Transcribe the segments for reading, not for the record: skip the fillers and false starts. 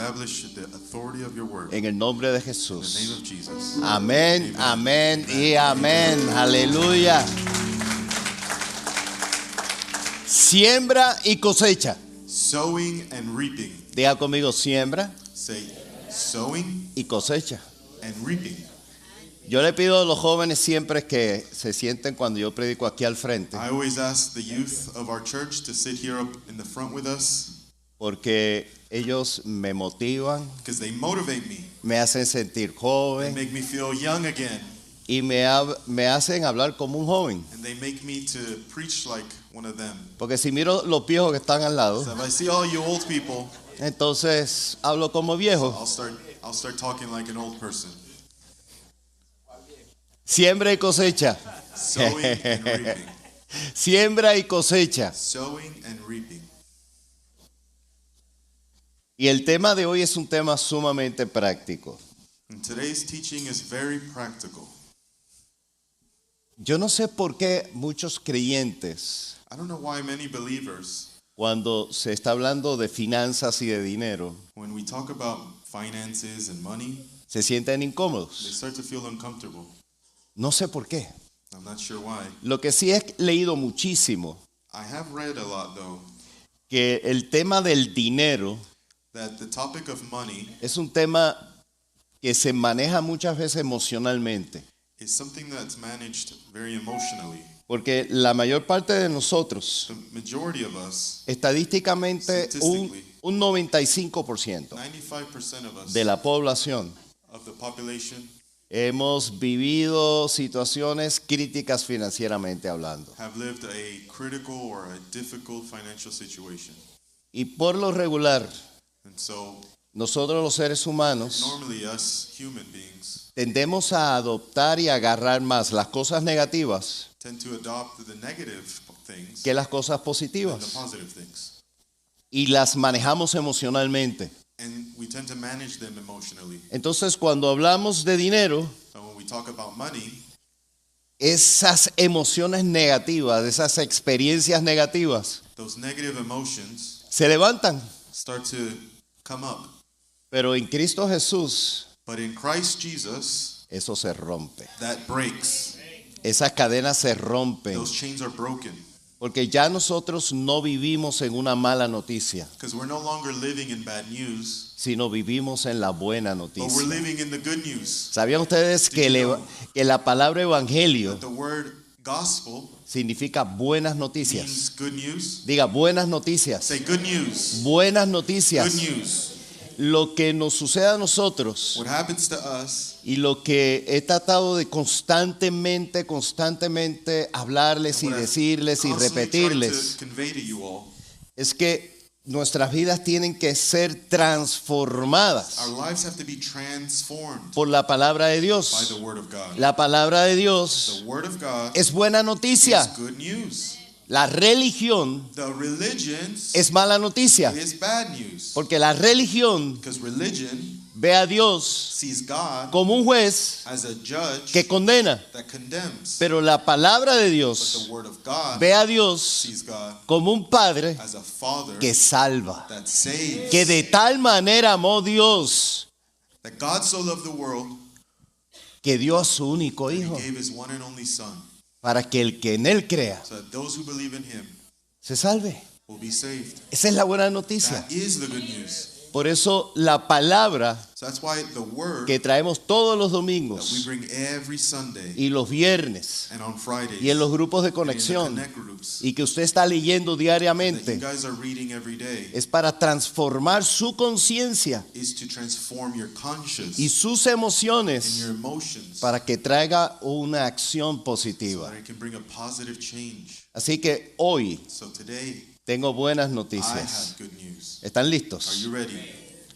establish the authority of your word. En el nombre de In the name Jesús. of Jesus. Amén, Amen. amén y amén. Aleluya. Siembra y cosecha. Sowing and reaping. Diga conmigo, siembra Say sowing y cosecha. and reaping. Yo le pido a los jóvenes siempre que se sienten cuando yo predico aquí al frente, I always ask the youth of our church to sit here up in the front with us porque ellos me motivan, because they motivate me. me hacen sentir They joven make me feel young again. y me hacen hablar como un joven. And they make me to preach like one of them. Porque si miro los viejos que están al lado, So if I see all you old people, entonces hablo como viejo. I'll start talking like an old person. Siembra y cosecha. Sowing and reaping. Siembra y cosecha. Sowing and reaping. Y el tema de hoy es un tema sumamente práctico. And today's teaching is very practical. Yo no sé por qué muchos creyentes, I don't know why many believers, cuando se está hablando de finanzas y de dinero, when we talk about finances and money, se sienten they incómodos. start to feel uncomfortable. No sé por qué. I'm not sure why. Lo que sí he leído muchísimo, I have read a lot though, que el tema del dinero that the topic of money es un tema que se maneja muchas veces emocionalmente. is something that's managed very emotionally. Porque la mayor parte de nosotros, The majority of us, estadísticamente un 95% 95% of us, de la población, of the population, hemos vivido situaciones críticas financieramente hablando. have lived a critical or a difficult financial situation. Y por lo regular, And so nosotros los seres humanos normally us human beings tendemos a adoptar y agarrar más las cosas negativas tend to adopt the negative things que las cosas than the positivas positive things. y las manejamos emocionalmente. And we tend to manage them emotionally. Entonces, cuando hablamos de dinero, So when we talk about money, esas emociones negativas, esas experiencias negativas, those negative emotions se levantan. start to come up. Pero en Cristo Jesús, But in Christ Jesus, eso se rompe. that breaks. Esas cadenas se rompen. Those chains are broken. Porque ya nosotros no vivimos en una mala noticia, Because we're no longer living in bad news, sino vivimos en la buena but we're noticia. living in the good news. ¿Sabían ustedes que, que la palabra evangelio The word gospel significa buenas noticias? means good news. Diga, buenas noticias. Say good news. Buenas Good noticias. news. Lo que nos sucede a nosotros What happens to us, y lo que he tratado de constantemente hablarles y what I've decirles y constantly tried repetirles, to convey to you all, es que nuestras vidas tienen que ser transformadas our lives have to be transformed por la palabra de by Dios. the word of God. La palabra de Dios The word of God es buena is noticia. good news. La religión The religions es mala noticia. is bad news. Porque la religión Because religion ve a Dios sees God como un juez as a judge que condena. that condemns. Pero la palabra de But Dios the word of God ve a Dios sees God como un padre as a father que salva. that saves. Que de tal manera amó Dios That God so loved the world que dio a su único that he hijo gave his one and only son, para que el que en él crea so that those who believe in him se salve. will be saved. Esa es la buena noticia. That is the good news. Por eso la palabra So that's why the word que traemos todos los that we domingos bring every Sunday y los viernes and on Fridays y en los grupos de and in the conexión connect groups y que usted está leyendo that you diariamente guys are reading every day es para transformar su conciencia is to transform your conscience y sus and emociones your emotions para que traiga una acción so positiva. that it can bring a positive change. Así que hoy So today tengo buenas I noticias. have good news. ¿Están Are listos? you ready?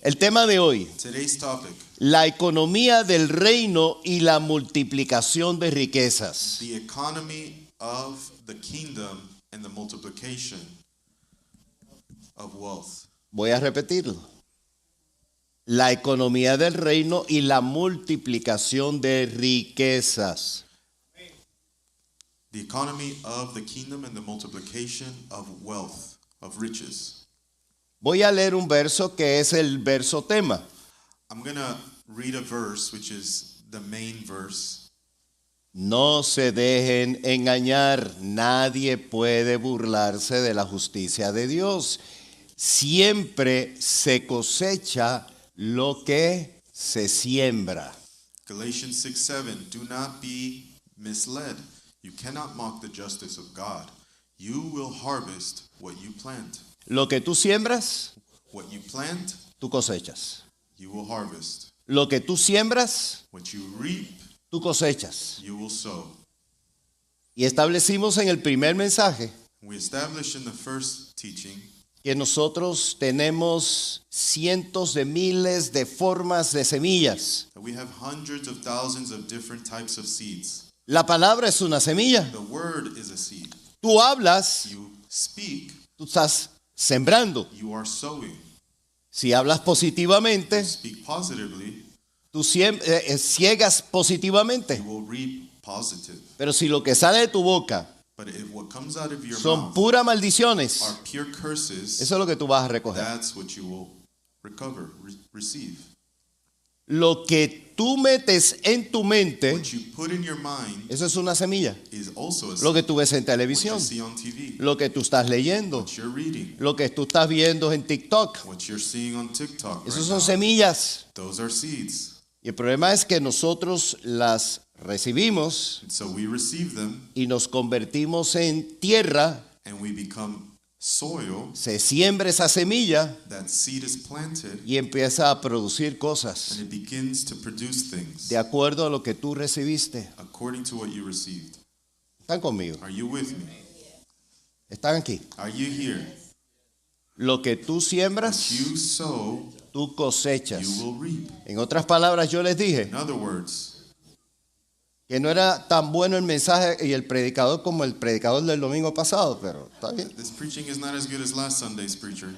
El tema de hoy, Today's topic, la economía del reino y la multiplicación de riquezas. the economy of the kingdom and the multiplication of wealth. Voy a repetirlo. La economía del reino y la multiplicación de riquezas. The economy of the kingdom and the multiplication of wealth, of riches. Voy a leer un verso que es el verso tema. I'm going to read a verse, which is the main verse. No se dejen engañar, nadie puede burlarse de la justicia de Dios. Siempre se cosecha lo que se siembra. Galatians 6:7. Do not be misled. You cannot mock the justice of God. You will harvest what you plant. Lo que tú siembras, What you plant, tú cosechas. you will harvest. Lo que tú siembras, What you reap, tú cosechas. you will sow. Y establecimos en el primer mensaje We established in the first teaching que nosotros tenemos cientos de miles de formas de semillas. that we have hundreds of thousands of different types of seeds. La palabra es una semilla. The word is a seed. Tú hablas, You speak, tú estás sembrando. you are sowing. Si hablas positivamente, You speak positively, tú ciegas you positivamente. will reap positive. Pero si lo que sale de tu boca But if what comes out of your son mouth puras maldiciones, are pure curses, eso es lo que tú vas a recoger. that's what you will recover, receive. Lo que tú metes en tu mente, What you put in your mind eso es una semilla. is also a Lo seed. que tú ves en What televisión, you see on TV, lo que tú estás leyendo, what you're reading, lo que tú estás viendo en TikTok, what you're seeing on TikTok. esos Right son now. semillas. Those are seeds. Y el problema es que nosotros las recibimos And so we receive them y nos convertimos en tierra, and we become soil. se siembra esa semilla That seed is planted y empieza a producir and cosas it begins to produce things de acuerdo a lo que tú recibiste. according to what you received. ¿Están conmigo? Are you with me? ¿Están aquí? Are you here? Lo que tú What siembras, you sow, tú cosechas. you will reap. En otras palabras, yo les dije In other words, que no era tan bueno el mensaje y el predicador como el predicador del domingo pasado, pero está bien. this preaching is not as good as last Sunday's preacher.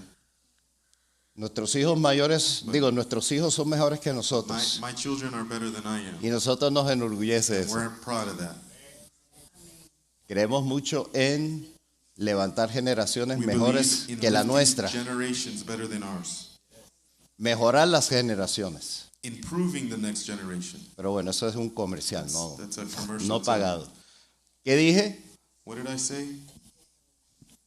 Nuestros hijos mayores, nuestros hijos son mejores que My, nosotros. my children are better than I am. Y nosotros nos enorgullece eso. We're proud of that. Creemos mucho en levantar generaciones We mejores believe in que la lifting nuestra. generations better than ours. Mejorar las generaciones. Improving the next generation. Pero bueno, eso es un comercial, no, That's a commercial. no term. pagado. ¿Qué dije? What did I say?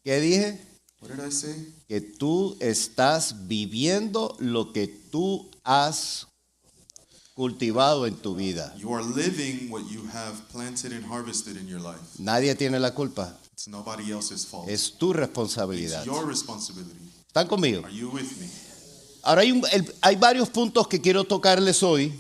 ¿Qué dije? What did I say? Que tú estás viviendo lo que tú has cultivado en tu vida. You are living what you have planted and harvested in your life. Nadie tiene la culpa. It's nobody else's fault. Es tu It's responsabilidad. your responsibility. ¿Están conmigo? Are you with me? Ahora hay varios puntos que quiero tocarles hoy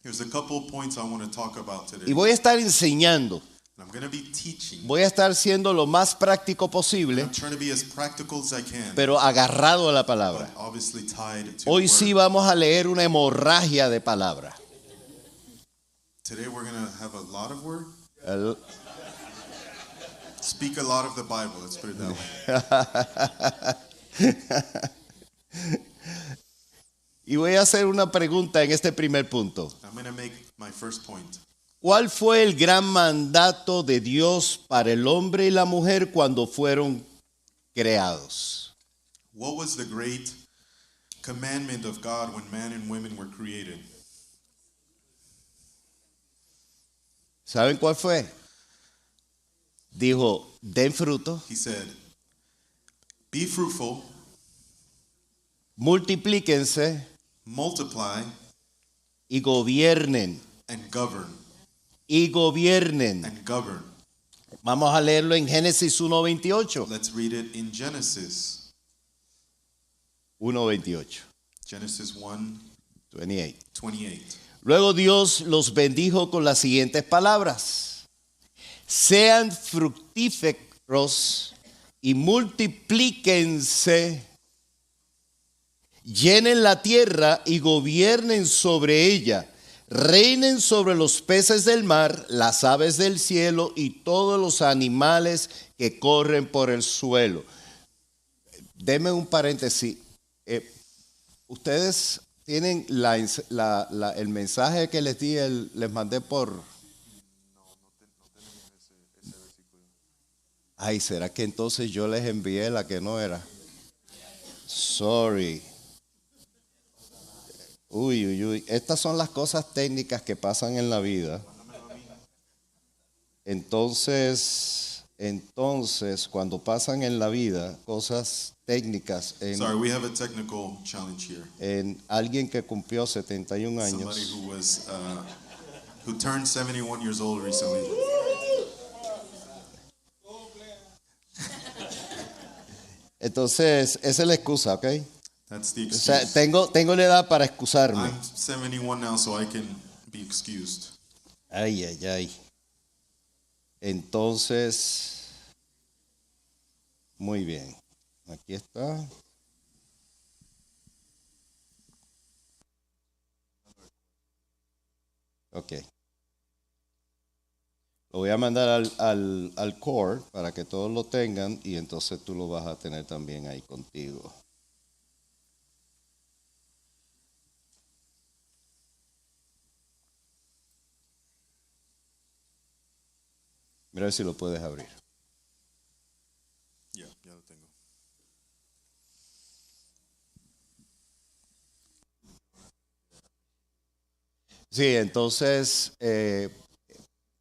There's a couple of points I want to talk about today. y voy a estar enseñando. And I'm going to be teaching. Voy a estar siendo lo más práctico posible, I'm trying to be as practical as I can, pero agarrado a la but palabra. obviously tied to Hoy the sí word. vamos a leer una hemorragia de palabra. Today we're going to have a lot of word. El- Speak a lot of the Bible. Let's put it that way. Y voy a hacer una pregunta en este primer punto. I'm going to make my first point. ¿Cuál fue el gran mandato de Dios para el hombre y la mujer cuando fueron creados? What was the great commandment of God when man and women were created? ¿Saben cuál fue? Dijo, den fruto, He said, be fruitful, multiplíquense multiply, y gobiernen. and govern. Y gobiernen. And govern. Vamos a leerlo en Génesis 1:28. Let's read it in Genesis. 1:28. Genesis 1, 28. 28. Luego Dios los bendijo con las siguientes palabras. Sean fructíferos y multiplíquense, llenen la tierra y gobiernen sobre ella, reinen sobre los peces del mar, las aves del cielo y todos los animales que corren por el suelo. Deme un paréntesis. Ustedes tienen el mensaje que les di, les mandé por... Ay, ¿será que entonces yo les envié la que no era? Sorry. Uy, uy, uy. Estas son las cosas técnicas que pasan en la vida. Entonces, cuando pasan en la vida cosas técnicas Sorry, we have a technical challenge here. en alguien que cumplió 71 Somebody años, who turned 71 years old recently. entonces esa es la excusa, ¿ok? That's the O sea, excuse. tengo la edad para excusarme. I'm 71 now, so I can be excused. Ay, ay, ay. Entonces, muy bien. Aquí está. Ok. Lo voy a mandar al core para que todos lo tengan y entonces tú lo vas a tener también ahí contigo. Mira a ver si lo puedes abrir. Yeah, ya lo tengo. Sí, entonces,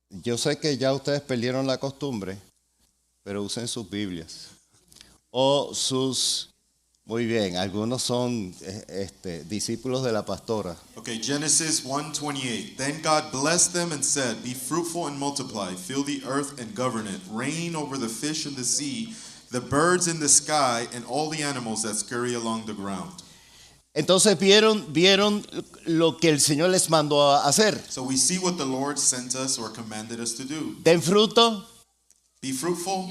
yo sé que ya ustedes perdieron la costumbre, pero usen sus Biblias. O sus, muy bien, algunos son discípulos de la pastora. Okay, Genesis 1:28. Then God blessed them and said, "Be fruitful and multiply, fill the earth and govern it. Reign over the fish in the sea, the birds in the sky, and all the animals that scurry along the ground." Entonces vieron lo que el Señor les mandó a hacer. So we see what the Lord sent us or commanded us to do. Den fruto, Be fruitful,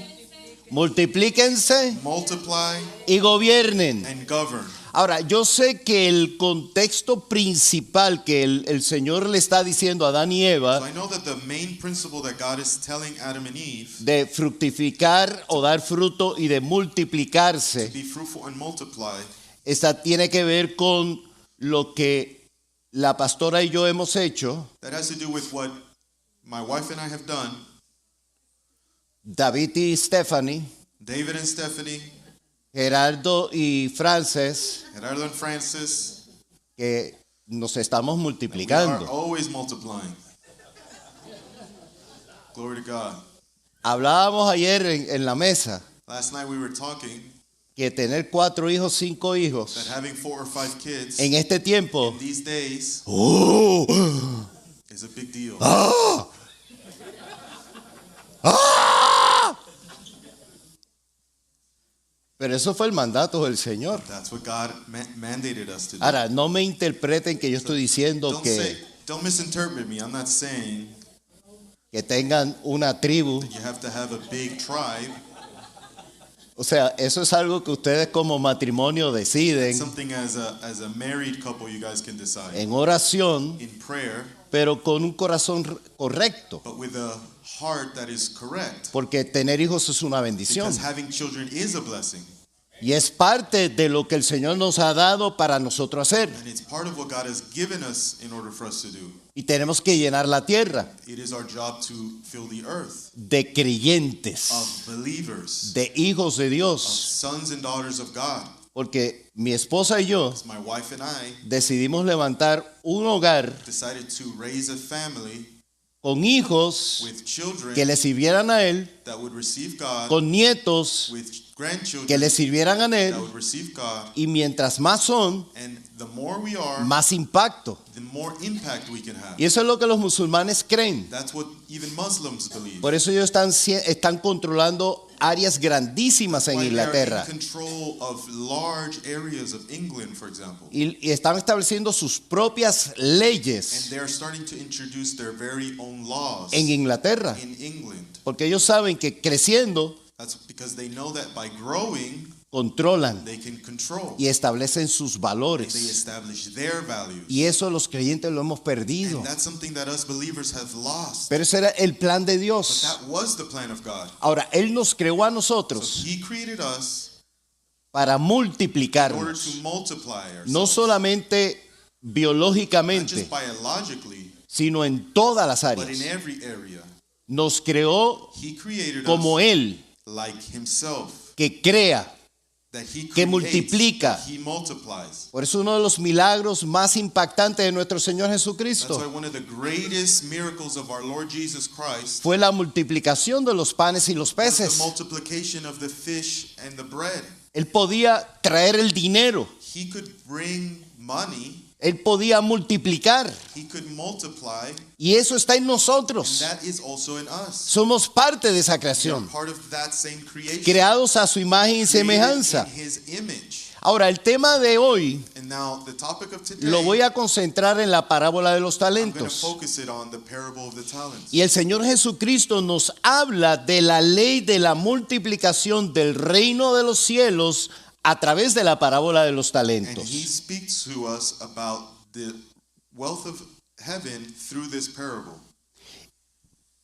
multiplíquense multiply, y gobiernen. and govern. Ahora, yo sé que el contexto principal que el Señor le está diciendo a Adán y So Eva I know that the main principle that God is telling Adam and Eve, de fructificar o dar fruto y de multiplicarse, be fruitful and multiply, esta tiene que ver con lo que la pastora y yo hemos hecho, that has to do with what my wife and I have done, David y Stephanie, David and Stephanie, Gerardo y Frances, Gerardo and Francis. que nos estamos We are multiplicando. always multiplying. Glory to God. Hablábamos ayer en la mesa Last night we were talking que tener 4 hijos, 5 hijos that having 4 or 5 kids en este tiempo these days ¡oh! is a big deal. ¡Ah! Pero eso fue el mandato del Señor. That's what God mandated us to do. Ahora, no me interpreten que yo estoy diciendo Don't misinterpret me. I'm not saying que tengan una tribu. that you have to have a big tribe. O sea, eso es algo que ustedes como matrimonio deciden Something as a married couple you guys can decide. en oración, In prayer, pero con un corazón correcto. but with a heart that is correct. Porque tener hijos es una bendición. Because having children is a blessing. Y es parte de lo que el Señor nos ha dado para nosotros hacer. And it's part of what God has given us in order for us to do. Y tenemos que llenar la tierra It is our job to fill the earth de creyentes, of believers, de hijos de of Dios. sons and daughters of God. Porque mi esposa y yo My wife and I decidimos levantar un hogar decided to raise a family con hijos with children que le sirvieran a Él, that would receive God, con nietos with grandchildren que le sirvieran a Él. that would receive God. Y mientras más son, And the more we are, más impacto. the more impact we can have. Y eso es lo que los musulmanes creen. That's what even Muslims believe. Por eso ellos están controlando áreas grandísimas en Why they are Inglaterra. in control of large areas of England, for example. Y están estableciendo sus propias And leyes they're starting to introduce their very own laws en Inglaterra. in England. Porque ellos saben que creciendo That's because they know that by growing, controlan they can control. y establecen sus They valores. establish their values. Y eso los creyentes lo hemos perdido. And that's something that us believers have lost. Pero ese era el plan de But Dios. that was the plan of God. Ahora, Él nos creó a So nosotros He created us para in order multiplicarnos. to multiply No ourselves. solamente Not biológicamente, just biologically, sino en todas las but in áreas. every area. Nos creó He created como us Él, like Himself, que crea, that he que creates, multiplica. he multiplies. Por eso uno de los milagros más impactantes de nuestro Señor That's why Jesucristo one of the greatest miracles of our Lord Jesus Christ fue la multiplicación de los panes y los was the peces. multiplication of the fish and the bread. Él podía traer el dinero, He could bring money, él podía multiplicar, he could multiply, y eso está en and nosotros. that is also in us. Somos parte de esa We are creación, part of that same creation, creados a su imagen y created semejanza. in his image. Ahora, el tema de hoy And now the topic of today, lo voy a concentrar en la parábola de los I'm going to talentos. focus it on the parable of the talents. Y el Señor Jesucristo nos habla de la ley de la multiplicación del reino de los cielos a través de la parábola de los And he talentos. speaks to us about the wealth of heaven through this parable.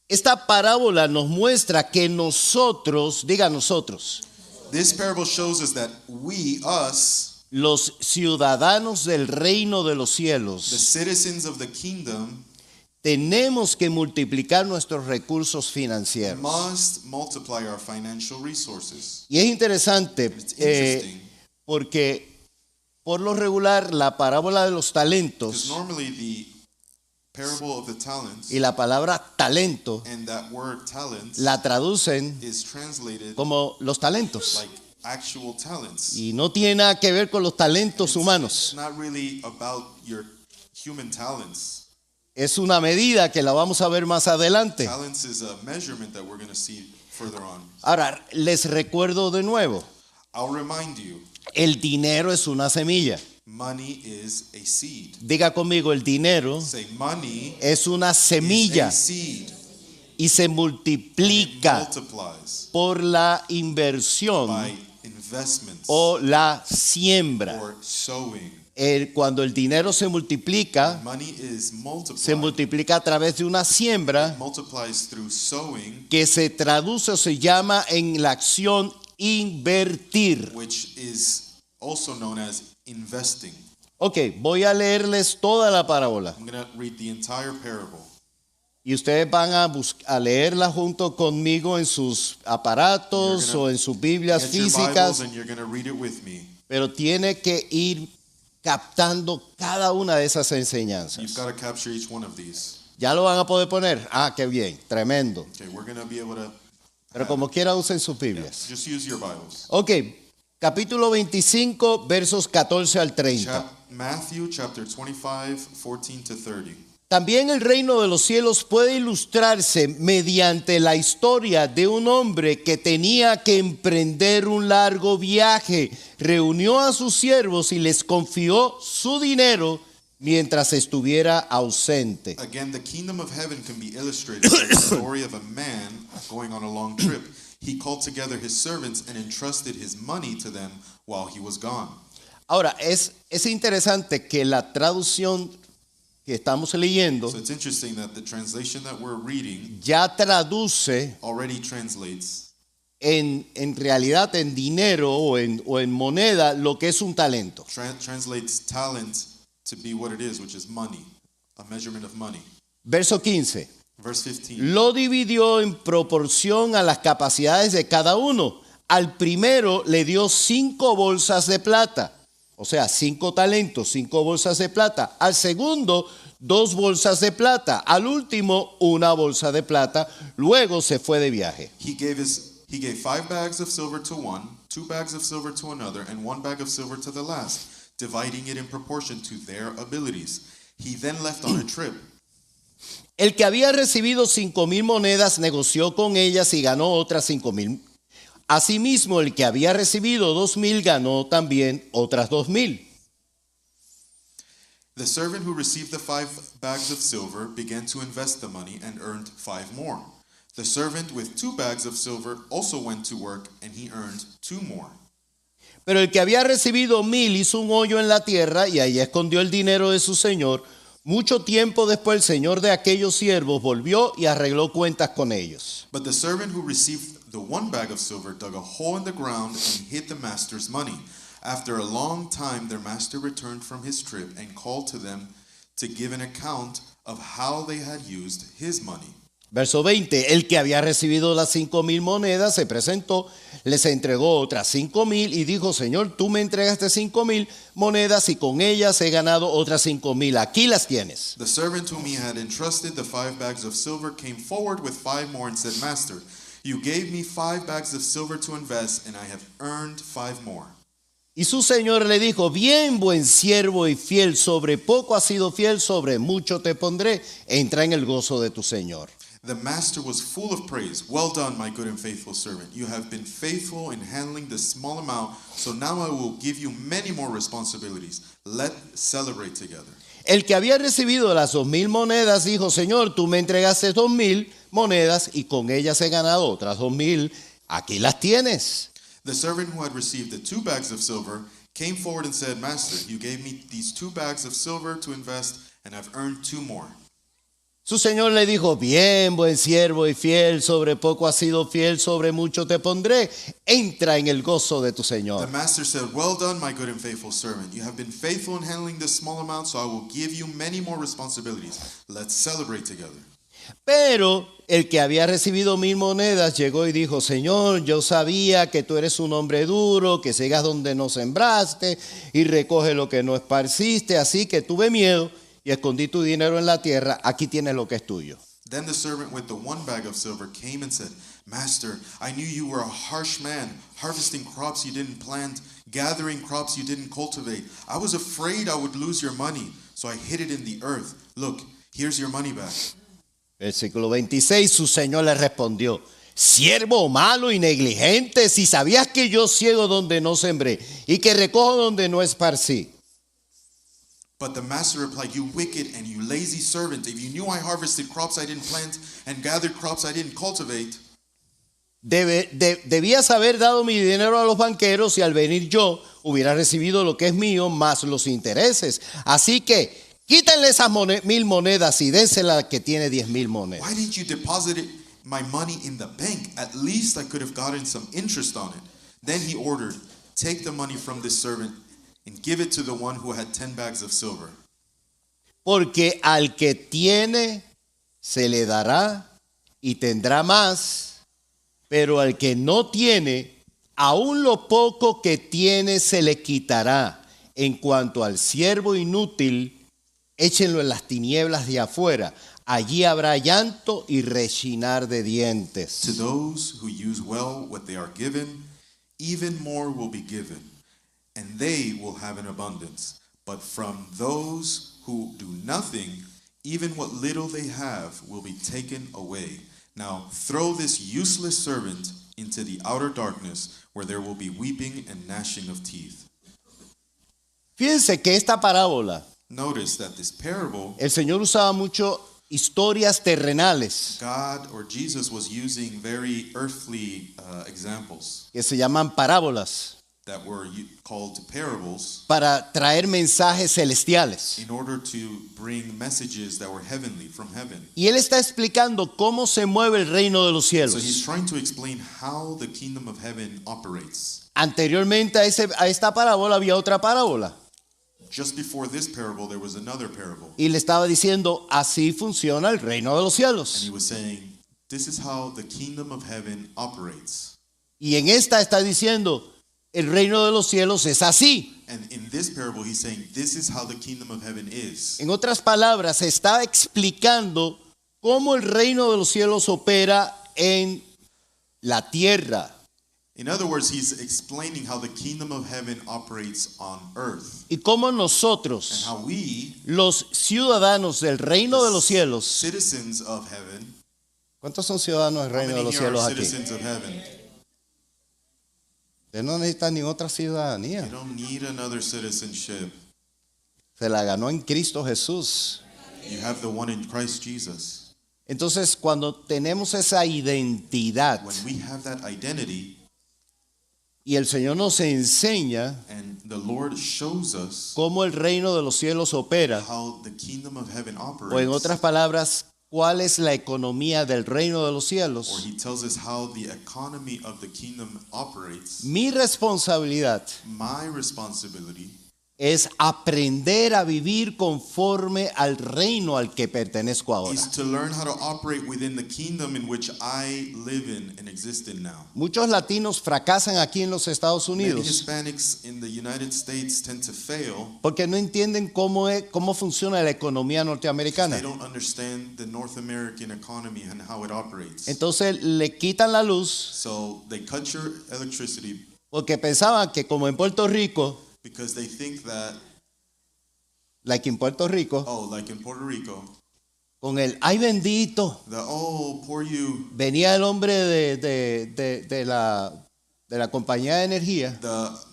Esta parábola nos muestra que nosotros, diga nosotros, This parable shows us that we, us, los ciudadanos del reino de los the cielos, citizens of the kingdom, tenemos que multiplicar nuestros recursos financieros. must multiply our financial resources. Y es interesante It's interesting porque por lo regular la parábola de los because talentos normally the parable of the talents y la palabra talento and that word talents la traducen is translated como los talentos. like actual talents. Y no tiene nada que ver con los talentos It's humanos. not really about your human talents. Es una medida que la vamos a ver más adelante. Talents is a measurement that we're going to see further on. Ahora, les recuerdo de nuevo, I'll remind you, el dinero es una semilla. money is a seed. Diga conmigo, el dinero Say money es una is semilla a seed. y se It multiplica multiplies por la inversión by investments o la siembra. or sowing. Cuando el dinero se multiplica Money se multiplica a través de una siembra multiplies through sowing, que se traduce o se llama en la acción invertir. which is also known as investing. Ok, voy a leerles toda la parábola I'm going to read the entire parable. y ustedes van a leerla junto conmigo en sus aparatos You're gonna o en sus Biblias Get your Bibles físicas, and you're going to read it with me. pero tiene que ir captando cada una de esas You've enseñanzas. got to capture each one of these. ¿Ya lo van a poder poner? Ah, qué bien, tremendo. Okay, we're going to be able to Pero como quiera usen sus Biblias. just use your Bibles. Ok, capítulo 25, versos 14 al 30. Matthew chapter 25, 14 to 30. También el reino de los cielos puede ilustrarse mediante la historia de un hombre que tenía que emprender un largo viaje. Reunió a sus siervos y les confió su dinero mientras estuviera ausente. Again, the kingdom of heaven can be illustrated by the story of a man going on a long trip. He called together his servants and entrusted his money to them while he was gone. Ahora, es interesante que la traducción que estamos leyendo So it's interesting that the translation that we're reading ya traduce already translates en realidad en dinero o en moneda lo que es un talento. translates talent to be what it is, which is money, a measurement of money. Verso 15. Verse 15. Lo dividió en proporción a las capacidades de cada uno. Al primero le dio 5 bolsas de plata, o sea, 5 talentos, 5 bolsas de plata. Al segundo, 2 bolsas de plata. Al último, 1 bolsa de plata. Luego se fue de viaje. He gave 5 bags of silver to one, 2 bags of silver to another, and 1 bag of silver to the last, dividing it in proportion to their abilities. He then left on a trip. El que había recibido 5,000 monedas negoció con ellas y ganó otras 5,000. Asimismo, el que había recibido 2,000 ganó también otras 2,000. The servant who received the 5 bags of silver began to invest the money and earned 5 more. The servant with 2 bags of silver also went to work and he earned 2 more. Pero el que había recibido 1,000 hizo un hoyo en la tierra y ahí escondió el dinero de su señor. Mucho tiempo después el señor de aquellos siervos volvió y arregló cuentas con ellos. But the servant who received the 1 bag of silver dug a hole in the ground and hid the master's money. After a long time, their master returned from his trip and called to them to give an account of how they had used his money. Verso 20, el que había recibido las 5,000 monedas se presentó, les entregó otras 5,000 y dijo, Señor, tú me entregaste 5,000 monedas y con ellas he ganado otras 5,000. Aquí las tienes. The servant whom he had entrusted the 5 bags of silver came forward with 5 more and said, Master, you gave me 5 bags of silver to invest, and I have earned 5 more. Y su señor le dijo, bien, buen siervo y fiel, sobre poco has sido fiel, sobre mucho te pondré, entra en el gozo de tu señor. The master was full of praise. Well done, my good and faithful servant. You have been faithful in handling this small amount, so now I will give you many more responsibilities. Let's celebrate together. El que había recibido las 2,000 monedas dijo, Señor, tú me entregaste 2,000 monedas y con ellas he ganado otras 2,000. Aquí las tienes. The servant who had received the 2 bags of silver came forward and said, Master, you gave me these 2 bags of silver to invest, and I've earned 2 more. Su señor le dijo, bien, buen siervo y fiel, sobre poco has sido fiel, sobre mucho te pondré. Entra en el gozo de tu The señor. master said, Well done, my good and faithful servant. You have been faithful in handling this small amount, so I will give you many more responsibilities. Let's celebrate together. Pero el que había recibido 1,000 monedas llegó y dijo, Señor, yo sabía que tú eres un hombre duro, que ciegas donde no sembraste y recoge lo que no esparciste, así que tuve miedo y escondí tu dinero en la tierra, aquí tienes lo que es tuyo. Then the servant with the 1 bag of silver came and said, Master, I knew you were a harsh man, harvesting crops you didn't plant, gathering crops you didn't cultivate. I was afraid I would lose your money, so I hid it in the earth. Look, here's your money back. Versículo 26, su señor le respondió, siervo malo y negligente, si sabías que yo ciego donde no sembré y que recojo donde no esparcí. But the master replied, You wicked and you lazy servant, if you knew I harvested crops I didn't plant and gathered crops I didn't cultivate, Debías haber dado mi dinero a los banqueros y al venir yo hubiera recibido lo que es mío más los intereses. Así que quítenle esas 1,000 monedas y désela al que tiene 10,000 monedas. why didn't you deposit my money in the bank? At least I could have gotten some interest on it. Then he ordered, Take the money from this servant and give it to the one who had 10 bags of silver. Porque al que tiene se le dará y tendrá más, pero al que no tiene, aún lo poco que tiene se le quitará. En cuanto al siervo inútil, échenlo en las tinieblas de afuera. Allí habrá llanto y rechinar de To dientes. those who use well what they are given, even more will be given, and they will have an abundance. But from those who do nothing, even what little they have will be taken away. Now throw this useless servant into the outer darkness, where there will be weeping and gnashing of teeth. Fíjense que esta parábola, Notice that this parable, el Señor usaba mucho historias terrenales God or Jesus was using very earthly examples que se llaman parábolas that were called parables para traer mensajes celestiales. in order to bring messages that were heavenly from heaven. Y él está explicando cómo se mueve el reino de los So he's cielos. trying to explain how the kingdom of heaven operates. Anteriormente a esta parábola había otra parábola. Just before this parable, there was another parable. Y le estaba diciendo, así funciona el reino de los And cielos. he was saying, this is how the kingdom of heaven operates. Y en esta está diciendo, el reino de los cielos es así. And in this parable, he's saying, this is how the kingdom of heaven is. En otras palabras, está explicando cómo el reino de los cielos opera en la tierra. In other words, he's explaining how the kingdom of heaven operates on earth. Y cómo And nosotros, how we, los ciudadanos del reino de los cielos, citizens of heaven, ¿cuántos son ciudadanos del how reino de many los here are cielos aquí? citizens of heaven? Usted no necesita ni otra You ciudadanía. don't need another citizenship. Se la ganó en Cristo Jesús. You have the one in Christ Jesus. Entonces, cuando tenemos esa identidad When we have that identity y el Señor nos enseña and the Lord shows us cómo el reino de los cielos opera, how the kingdom of heaven o en operates, otras palabras, cuál es la economía del reino de los or cielos, he tells us how the economy of the kingdom operates, mi responsabilidad my responsibility es aprender a vivir conforme al reino al que pertenezco ahora. is to learn how to operate within the kingdom in which I live in and exist in now. Muchos latinos fracasan aquí en los Estados Many Unidos Hispanics in the United States tend to fail. porque no entienden cómo funciona la economía norteamericana. They don't understand the North American economy and how it operates. Entonces le quitan la luz So they cut your electricity porque pensaban que como en Puerto Rico, because they think that, like en Puerto Rico, oh, like in Puerto Rico, con el ay bendito, oh, poor you, venía el hombre de la compañía de energía.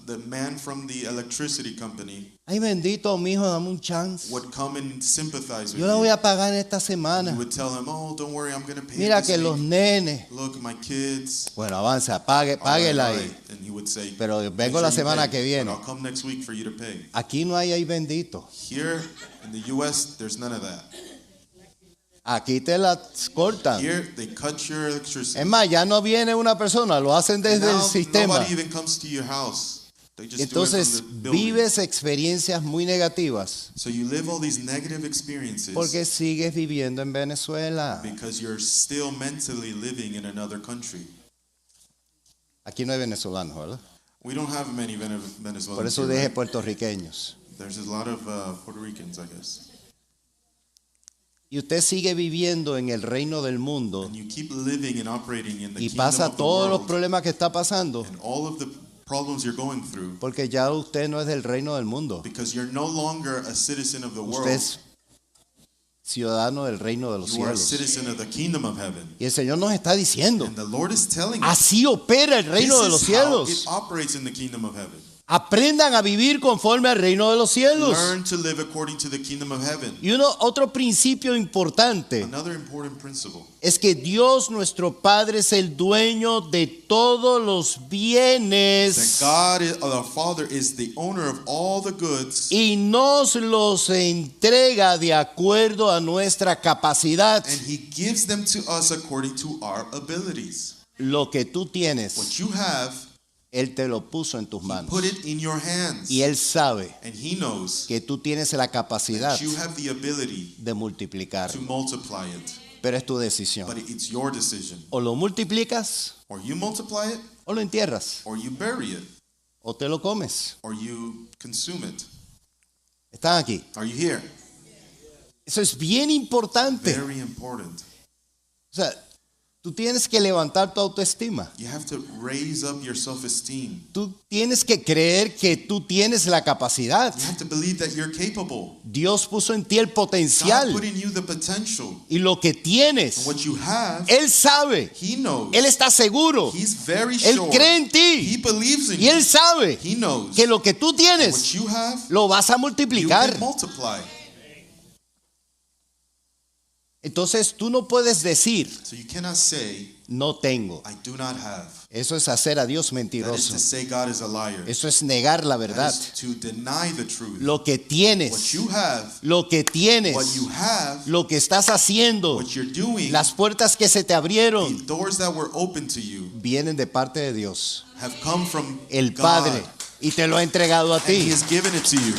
the man from the electricity company Ay bendito, mijo, dame un chance. would come and sympathize with Yo la voy you. a pagar esta You semana. would tell him, oh, don't worry, I'm going to pay Mira this que los week. nenes. Look, my kids. Bueno, avanza, páguela All ahí. right. And he would say, Pero "Make vengo sure la you semana pay, que viene." but I'll come next week for you to pay. Aquí no hay ay bendito. Here in the U.S., there's none of that. Aquí te la cortan. Here, they cut your electricity. Es más, ya no viene una persona, lo hacen desde Now, el sistema. nobody even comes to your house. They just Entonces do it from the building. vives experiencias muy negativas So you live all these negative experiences porque sigues viviendo en Venezuela. because you're still mentally living in another country. Aquí no hay venezolanos, ¿verdad? We don't have many Por Venezuelans eso here, dije right? puertorriqueños. There's a lot of Puerto Ricans, I guess. Y usted sigue viviendo en el reino del mundo And you keep living and operating in the y kingdom pasa of the todos los world problemas que está pasando and all of the problems you're going through porque ya usted no es del reino del mundo. because you're no longer a citizen of the Usted world. es ciudadano del reino de los You are a cielos. citizen of the kingdom of heaven. Y el Señor nos está diciendo, And the Lord is telling us así opera el reino de los this is how it cielos. operates in the kingdom of heaven. Aprendan a vivir conforme al reino de los cielos. Learn to live according to the kingdom of heaven. Y otro principio importante Another important principle es que Dios nuestro Padre es el dueño de todos los that bienes God, our Father, is the owner of all the goods, y nos los entrega de acuerdo a nuestra capacidad. and He gives them to us according to our abilities. Lo que tú What tienes, you have, Él te lo puso en tus He manos. put it in your hands, Y Él sabe and He knows que tú tienes la capacidad that you have the ability de multiplicar. to multiply it, Pero es tu decisión. but it's your decision. O lo multiplicas, Or you multiply it, o lo entierras, or you bury it, o te lo comes. or you consume it. Están aquí. Are you here? Eso es bien importante. Very important. O sea, tú tienes que levantar tu autoestima. You have to raise up your self-esteem. Tú tienes que creer que tú tienes la capacidad. You have to believe that you're capable. Dios puso en ti el God potencial put in you the potential. y lo que tienes. And what you have, Él sabe, He knows. Él está seguro, He's very Él sure. cree en He ti believes in y Él you. sabe He knows que lo que tú what tienes you have, lo vas a you multiplicar. can multiply. Entonces tú no puedes decir, So you cannot say, no tengo. I do not have. Eso es hacer a Dios That is mentiroso. to say God is a liar. Eso es negar la That verdad. is to deny the truth. Lo que What tienes, you have, lo que what tienes, you have, lo que estás haciendo, what you're doing, las puertas que se te the abrieron, doors that were open to you vienen de parte de Dios, have come from el God, Padre, y te lo ha entregado a and He ti. has given it to you.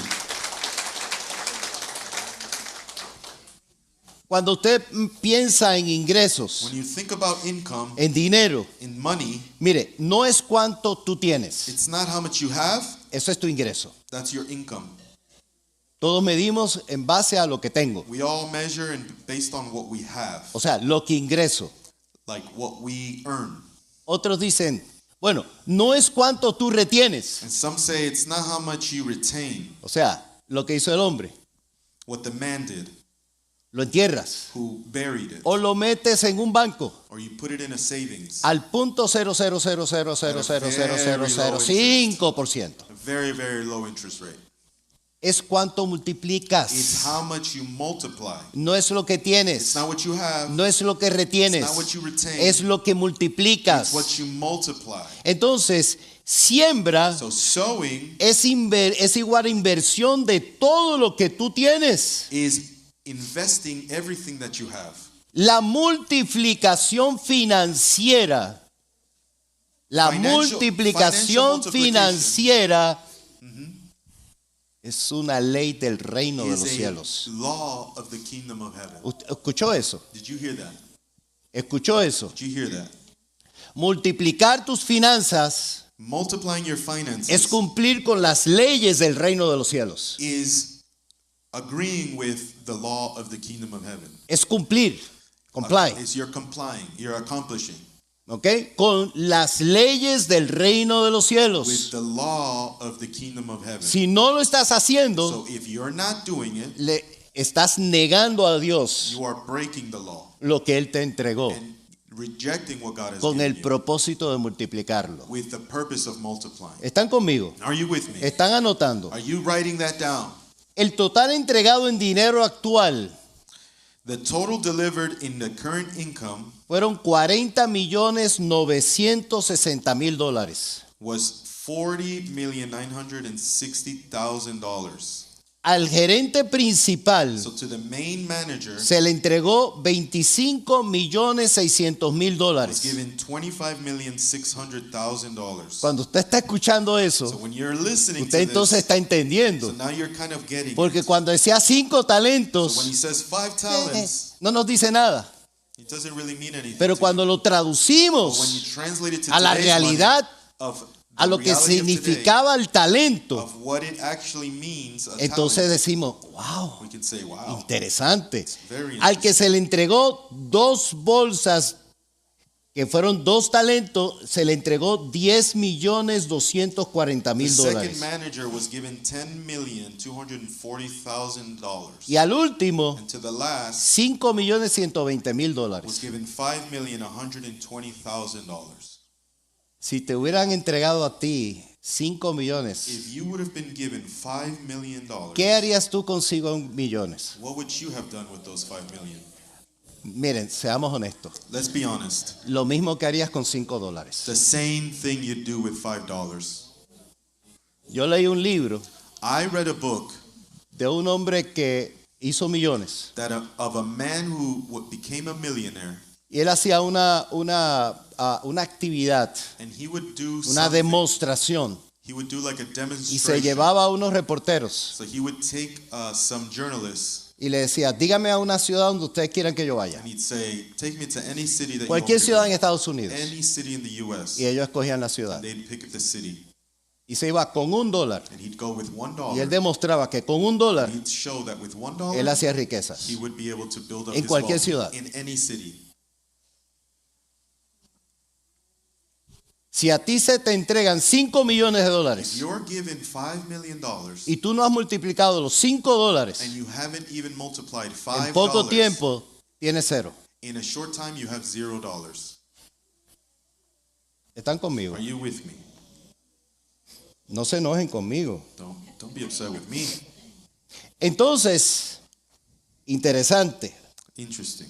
Cuando usted piensa en ingresos, When you think about income, en dinero, in money, mire, no es cuánto tú tienes, it's not how much you have, eso es tu ingreso. that's your income. Todos medimos en base a lo que tengo, We all measure and based on what we have, o sea, lo que ingreso. like what we earn. Otros dicen, bueno, no es cuánto tú retienes, And some say it's not how much you retain, o sea, lo que hizo el hombre, what the man did, lo entierras who buried it, o lo metes en un banco or you put it in a savings, al punto 0.000000005%. a very, very low interest rate. Es cuánto It's multiplicas, how much you multiply. no es lo que It's tienes, not what you have, no es lo que retienes, it's not what you retain, es lo que it's multiplicas. what you multiply. Entonces, siembra So sowing es igual a inversión de todo lo que tú tienes. is investing everything that you have. La multiplicación financiera, la Financial multiplicación multiplication. financiera Es una ley del reino de los is a cielos. law of the kingdom of heaven. ¿Escuchó eso? Did you hear that? ¿Escuchó eso? Did you hear that? Multiplicar tus finanzas Multiplying your es finances cumplir con las leyes del reino de los cielos. is agreeing with the law of the kingdom of heaven. Es cumplir, comply, Is you're complying, you're accomplishing ¿ok? Con las leyes del reino de los with cielos. the law of the kingdom of heaven. Si no lo estás haciendo, So if you're not doing it, le estás negando a Dios you are breaking the law lo que Él te entregó and rejecting what God has con given el you propósito de multiplicarlo. with the purpose of multiplying. ¿Están conmigo? Are you with me? ¿Están anotando? Are you writing that down? El total entregado en dinero actual The total delivered in the current income fueron 40.960.000 was $40,960,000. Al gerente principal So to the main manager se le entregó $25.600.000. was given $25,600,000. Cuando usted está escuchando So eso, when you're listening usted to entonces this, está entendiendo. so now you're kind of getting Porque it. cuando decía 5 So when he talentos, says 5 talents, no nos dice nada. it doesn't really mean anything. Pero to cuando you. lo But when you traducimos translate it to a la today's money, realidad, of a the lo que reality of today, significaba el talento, of what it actually means, a entonces talent, decimos, wow, we can say, wow, interesante. very Al que se le entregó 2 bolsas, que fueron 2 talentos, se le entregó $10.240.000. the second manager was given $10,240,000. Y al último, And to the last $5.120.000. was given $5,120,000. Si te hubieran entregado a ti 5 millones, If you would have been given $5 million, ¿qué harías tú con 5 millones? what would you have done with those $5 million? Miren, seamos honestos. Let's be honest. Lo mismo que harías con $5. The same thing you'd do with $5. Yo leí un libro I read a book de un hombre que hizo millones. that of a man who became a millionaire, Y él hacía una actividad, and he would do una something. demostración. He would do like a Y se demonstration. llevaba a unos reporteros So he would take some journalists y le decía, dígame a una ciudad donde ustedes quieran que yo vaya. and he'd say, take me to any city that Cualquier you ciudad want en me to Estados go. Unidos. Any city in the U.S. Y ellos escogían la ciudad. They'd pick the city. Y se iba con $1. And he'd go with Y él $1. demostraba que con $1 He'd show that with él $1, hacía riquezas. he would be able to build up En his cualquier wealth ciudad. in any city. Si a ti se te entregan $5 millones If you're given $5 million y tú no has multiplicado los $5, and you haven't even multiplied en poco $5, tiempo tienes 0. in a short time you have $0. ¿Están conmigo? Are you with me? No se enojen conmigo. Don't be upset with me. Entonces, interesante. Interesting.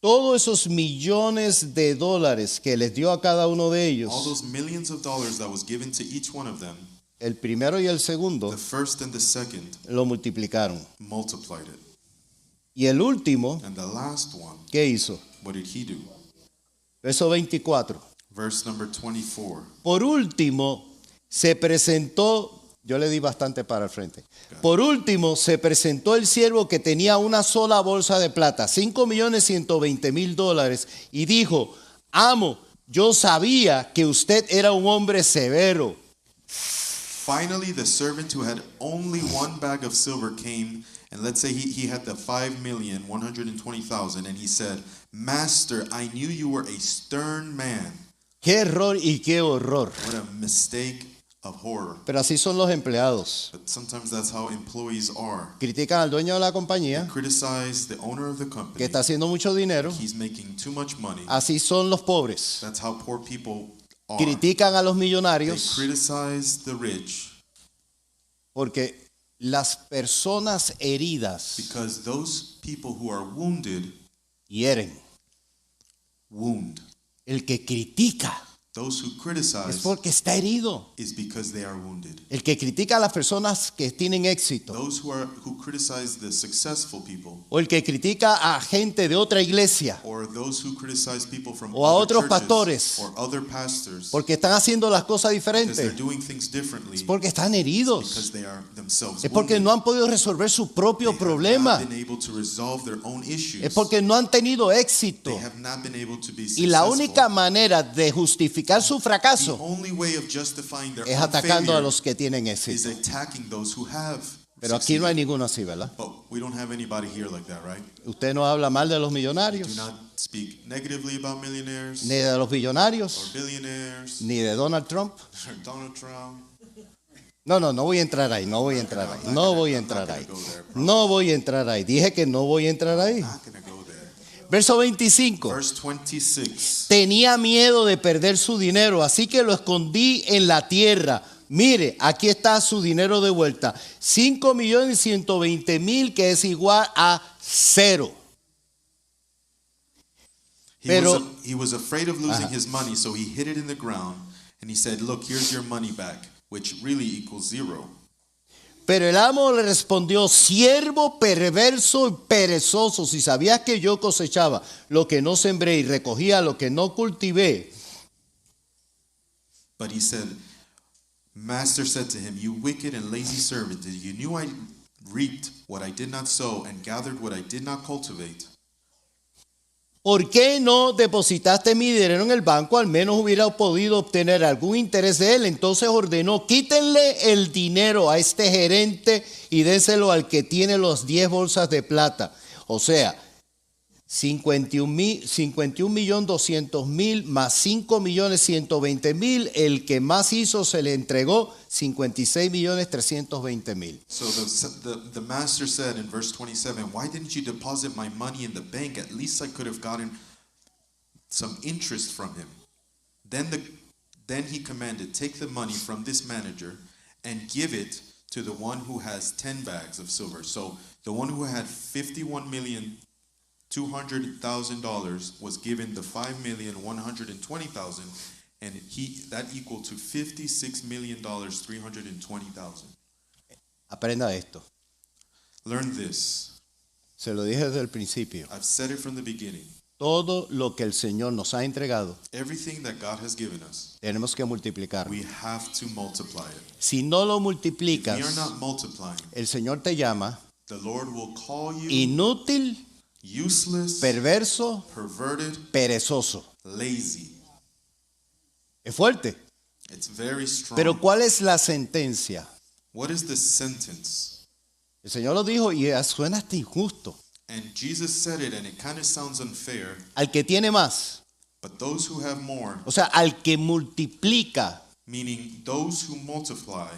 Todos esos millones de dólares que les dio a cada uno de All ellos, those millions of dollars that was given to each one of them, el primero y el segundo, the first and the second lo multiplicaron. multiplied it. Y el último, And the last one, ¿qué hizo? what did he do? Verso 24. Verse number 24. Por último, se presentó, yo le di bastante para el frente. Por último, se presentó el siervo que tenía una sola bolsa de plata, $5.120.000, y dijo, amo, yo sabía que usted era un hombre severo. Finally, the servant who had only one bag of silver came, and let's say he had the 5,120,000, and he said, Master, I knew you were a stern man. Qué error y qué horror. What a mistake of horror. Pero así son los empleados. But sometimes that's how employees are. Critican al dueño de la compañía Criticize the owner of the que company. está haciendo mucho dinero. He's making too much money. Así son los pobres. That's how poor people are. Critican a los They millonarios criticize the rich porque las personas heridas because those people who are wounded hieren. wound. El que critica Those who es criticize porque está herido. is because they are wounded. El que critica a las personas que tienen éxito Those who criticize the successful people, o el que critica a gente de otra iglesia or those who criticize people from o a other otros churches pastores, or other pastors porque están haciendo las cosas because they're diferentes, doing things differently, es porque están heridos. because they are themselves Es porque wounded. no han podido resolver su propio They have problema. not been able to resolve their own issues. Es porque no han tenido éxito. They have not been able to be Y la successful. única manera de justificar su The fracaso only way of justifying their es own atacando a failure los que tienen is éxito. attacking those who have Pero aquí no hay succeeded. ninguno así, ¿verdad? But we don't have anybody here like that, right? Usted no habla mal de los Do millonarios, not speak negatively about millionaires ni de los or billonarios, billionaires ni de Donald Trump. or Donald Trump. No voy a entrar ahí, no voy a entrar ahí, no voy a entrar ahí. No voy a entrar ahí. Dije que no voy a entrar ahí. Not gonna go there. Verso 25. Verse 26. Tenía miedo de perder su dinero, así que lo escondí en la tierra. Mire, aquí está su dinero de vuelta. 5.120.000, que es igual a 0. Pero- He was afraid of losing Ajá. his money, so he hid it in the ground, and he said, "Look, here's your money back," which really equals 0. Pero el amo le respondió: siervo perverso y perezoso, si sabías que yo cosechaba lo que no sembré y recogía lo que no cultivé. But he said, Master said to him, "You wicked and lazy servant, you knew I reaped what I did not sow and gathered what I did not cultivate. ¿Por qué no depositaste mi dinero en el banco? Al menos hubiera podido obtener algún interés de él. Entonces ordenó: quítenle el dinero a este gerente y déselo al que tiene los 10 bolsas de plata. O sea, 51.200.000 más 5.120.000. El que más hizo se le entregó 56.320.000. So the master said in verse 27, "Why didn't you deposit my money in the bank? At least I could have gotten some interest from him." Then he commanded, "Take the money from this manager and give it to the one who has 10 bags of silver." So the one who had $51,200,000 was given the $5,120,000, and that equal to $56,320,000. Aprenda esto. Learn this. Se lo dije desde el principio. I've said it from the beginning. Todo lo que el Señor nos ha entregado, Everything that God has given us, tenemos que multiplicarlo. we have to multiply it. Si no lo If we are multiplicas, not multiplying, el Señor te llama the Lord will call you inútil, useless, perverso, perverted, perezoso. lazy. Es fuerte. It's very strong. Pero ¿cuál es la sentencia? What is the sentence? El Señor lo dijo y suena hasta injusto. And Jesus said it, and it kind of sounds unfair, Al que tiene más, but those who have more, o sea, al que multiplica, meaning those who multiply,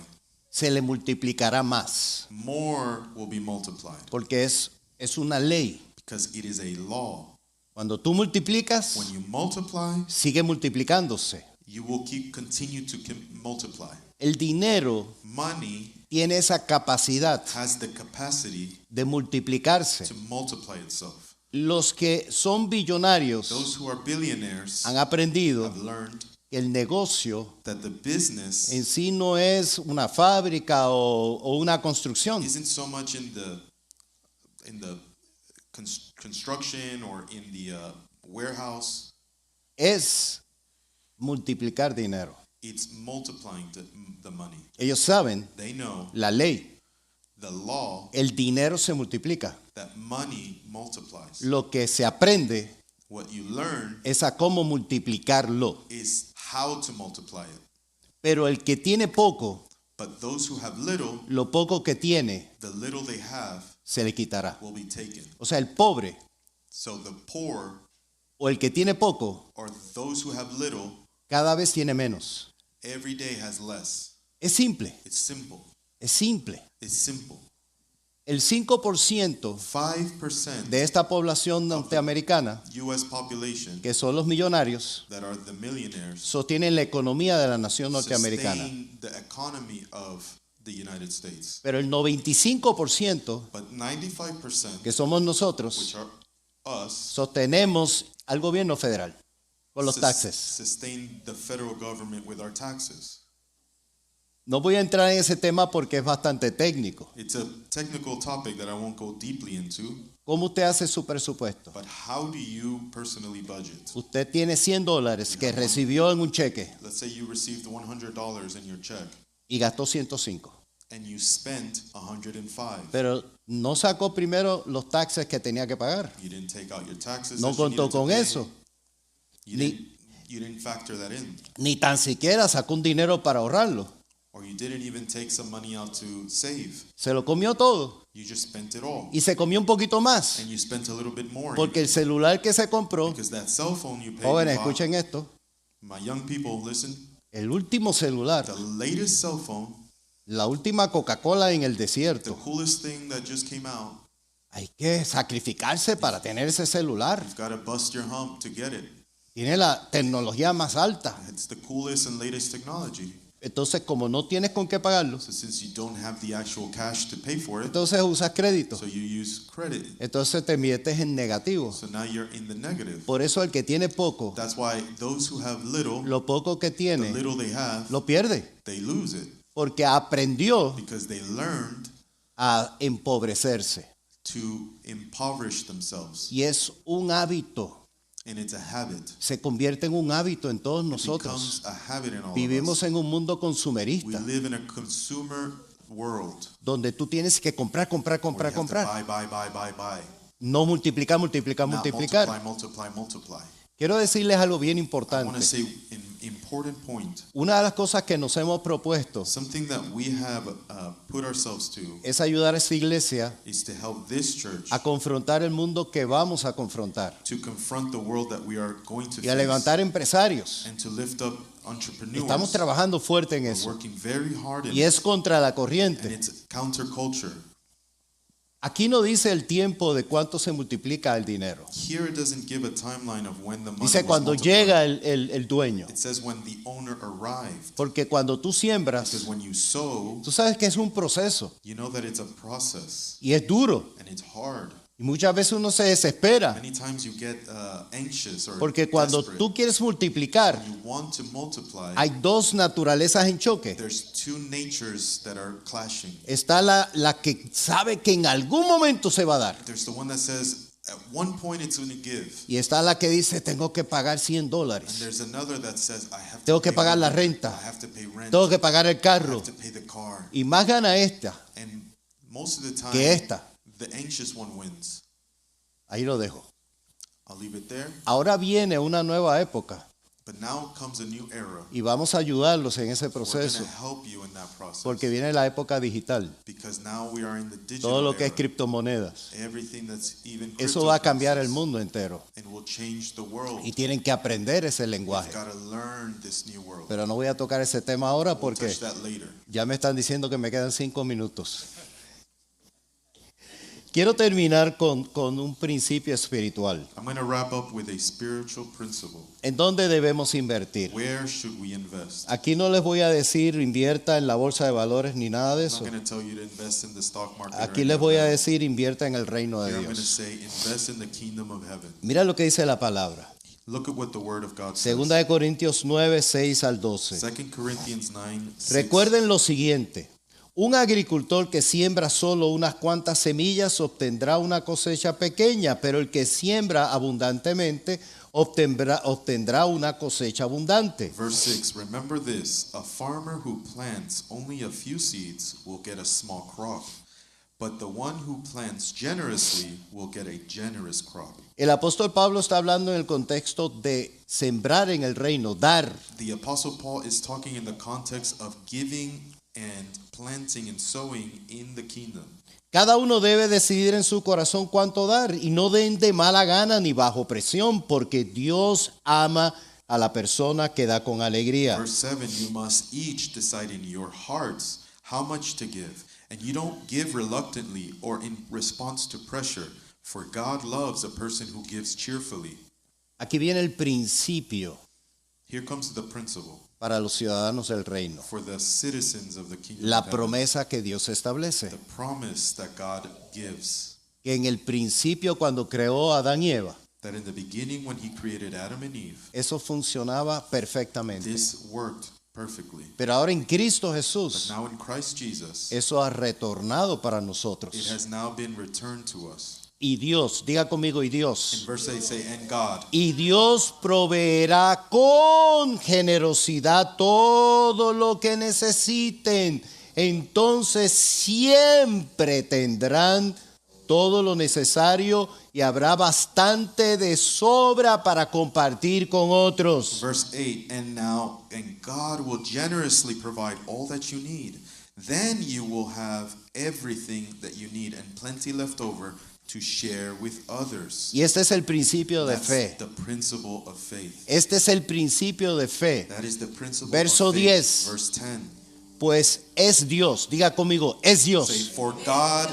se le multiplicará más. more will be multiplied, Porque es una ley. because it is a law. Cuando tú multiplicas, When you multiply, sigue multiplicándose. you will continue to multiply. El dinero Money tiene esa capacidad has the capacity de multiplicarse. to multiply itself. Los que son billonarios Those who are billionaires han aprendido have learned que el negocio that the business en sí no es una fábrica o una construcción. isn't so much in the construction or in the warehouse. Es multiplicar dinero. It's multiplying the money. Ellos saben They know la ley. the law El dinero se multiplica. that money multiplies. Lo que se aprende What you learn es a cómo multiplicarlo. is how to multiply it. Pero el que tiene poco, But those who have little, lo poco que tiene, the little they have se le quitará. will be taken. O sea, el pobre So the poor o el que tiene poco, or those who have little cada vez tiene menos. every day has less. Es simple, It's simple. es simple. It's simple. El 5% 5% de esta población norteamericana, U.S. population que son los millonarios, that are the millionaires sostienen la economía de la nación norteamericana. sustain the economy of the United States. Pero el 95%, But 95%, que somos nosotros, which are us, sostenemos al gobierno federal. con los taxes. sustain the federal government with our taxes. No voy a entrar en ese tema porque es bastante técnico. It's a technical topic that I won't go deeply into, ¿Cómo usted hace su presupuesto? but how do you personally budget? Usted tiene $100 que recibió en un cheque Let's say you received $100 in your check y gastó 105. and you spent 105. Pero no sacó primero los taxes que tenía que pagar. You didn't take out your taxes. No that you contó needed to con pay. eso. You Ni- didn't, you didn't factor that in. Ni tan siquiera sacó un dinero para ahorrarlo. Or you didn't even take some money out to save. Se lo comió todo. You just spent it all. Y se comió un poquito más. And you spent a little bit more. Porque el celular que se compró, Because that cell phone you paid, jóvenes, you bought- escuchen esto, my young people, listen, el último celular, the latest cell phone, la última Coca-Cola en el the desierto, coolest thing that just came out, hay que sacrificarse para tener ese celular. you've got to bust your hump to get it. Tiene la tecnología más alta. It's the coolest and latest technology. Entonces, como no tienes con qué pagarlo, So since you don't have the actual cash to pay for it, entonces usas crédito. so you use credit. Entonces te metes en negativo. So now you're in the negative. Por eso el que tiene poco, That's why those who have little, lo poco que the tiene, little they have, lo pierde. they lose it Porque aprendió because they learned a empobrecerse. to impoverish themselves. Y es un hábito. And it's a habit. Se convierte en un hábito en todos It nosotros. becomes a habit in all of Vivimos us. en un mundo We consumerista, live in a consumer world. donde tú tienes que comprar, comprar, Where comprar, you have to comprar. buy. No multiplicar, multiplicar, Not multiplicar. multiply. Quiero decirles algo bien I want importante. to say an important point. Una de las cosas que nos hemos propuesto Something that we have put ourselves to es ayudar a esa iglesia is to help this church a confrontar el mundo que vamos a confrontar to confront the world that we are going to y a face levantar empresarios. and to lift up entrepreneurs. Estamos trabajando fuerte en We're eso working very hard in y es it, contra la and corriente. it's counterculture. Aquí no dice el tiempo de cuánto se multiplica el dinero. Here it doesn't give a timeline of when the money Dice was cuando multiplied. llega el dueño. It says when the owner arrived. Porque cuando tú Because siembras, when you sow, tú sabes que es un proceso you know that it's a process y es duro. and it's hard. Y muchas veces uno se desespera Many times you get anxious or porque cuando desperate. tú quieres multiplicar, When you want to multiply, hay dos naturalezas en choque. there's two natures that are clashing. Está la que sabe que en algún momento se va a dar. There's the one that says at one point it's going to give, Y está la que dice, tengo que pagar and $100. there's another that says I have Tengo to que pay pagar la rent, renta. I have to pay rent, Tengo que pagar el I carro. have to pay the car, Y más gana esta and most of the time que esta. the anxious one wins. Ahí lo dejo. I'll leave it there. Ahora viene una nueva época But now comes a new era. y vamos a ayudarlos en ese We're going proceso to help you in that process. porque viene la época digital. Because now we are in the digital Todo lo que es era. criptomonedas. Everything that's even Eso va a cambiar el cryptocurrencies, mundo entero. and will change the world. Y tienen que aprender ese We've lenguaje. got to learn this new world. Pero no voy a tocar ese tema ahora We'll porque touch that later. ya me están diciendo que me quedan 5 minutos. Quiero terminar con un principio espiritual. I'm going to wrap up with a spiritual principle. ¿En dónde debemos invertir? Where should we invest? Aquí no les voy a decir invierta en la bolsa de valores ni nada de I'm eso. not going to tell you to invest in the stock market. or Aquí any les of voy a that. decir invierta en el reino de Here I'm going to Dios. say invest in the kingdom of heaven. Mira lo que dice la palabra. Look at what the word of God says. Segunda de Corintios 9, 6 al 12. 2 Corinthians 9, 6. Recuerden lo siguiente. Un agricultor que siembra solo unas cuantas semillas obtendrá una cosecha pequeña, pero el que siembra abundantemente obtendrá una cosecha abundante. Verse 6, remember this, a farmer who plants only a few seeds will get a small crop, but the one who plants generously will get a generous crop. El apóstol Pablo está hablando en el contexto de sembrar en el reino, dar. The Apostle Paul is talking in the context of giving and planting and sowing in the kingdom. Cada uno debe decidir en su corazón cuánto dar y no den de mala gana ni bajo presión, porque Dios ama a la persona que da con alegría. Verse 7, you must each decide in your hearts how much to give, and you don't give reluctantly or in response to pressure, for God loves a person who gives cheerfully. Aquí viene el principio Here comes the principle para los ciudadanos del reino, for the citizens of the kingdom la of heaven. promesa que Dios establece. The promise that God gives. Que en el principio cuando creó a Adán y Eva, that in the beginning when he created Adam and Eve, eso funcionaba perfectamente. this worked perfectly. Pero ahora en Cristo But Jesús, now in Christ Jesus, eso ha retornado para it nosotros. has now been returned to us. Y Dios, diga conmigo, y In Dios. verse 8 say, and God, Y Dios proveerá con generosidad todo lo que necesiten. Entonces siempre tendrán todo lo necesario y habrá bastante de sobra para compartir con otros. verse 8, and God will generously provide all that you need. Then you will have everything that you need and plenty left over to share with others. Y este es el principio de That's fe. the principle of faith. Este es el principio de fe. That is the principle Verso of faith. 10. Verse 10. Pues es Dios. Diga conmigo, es Say, Dios. for God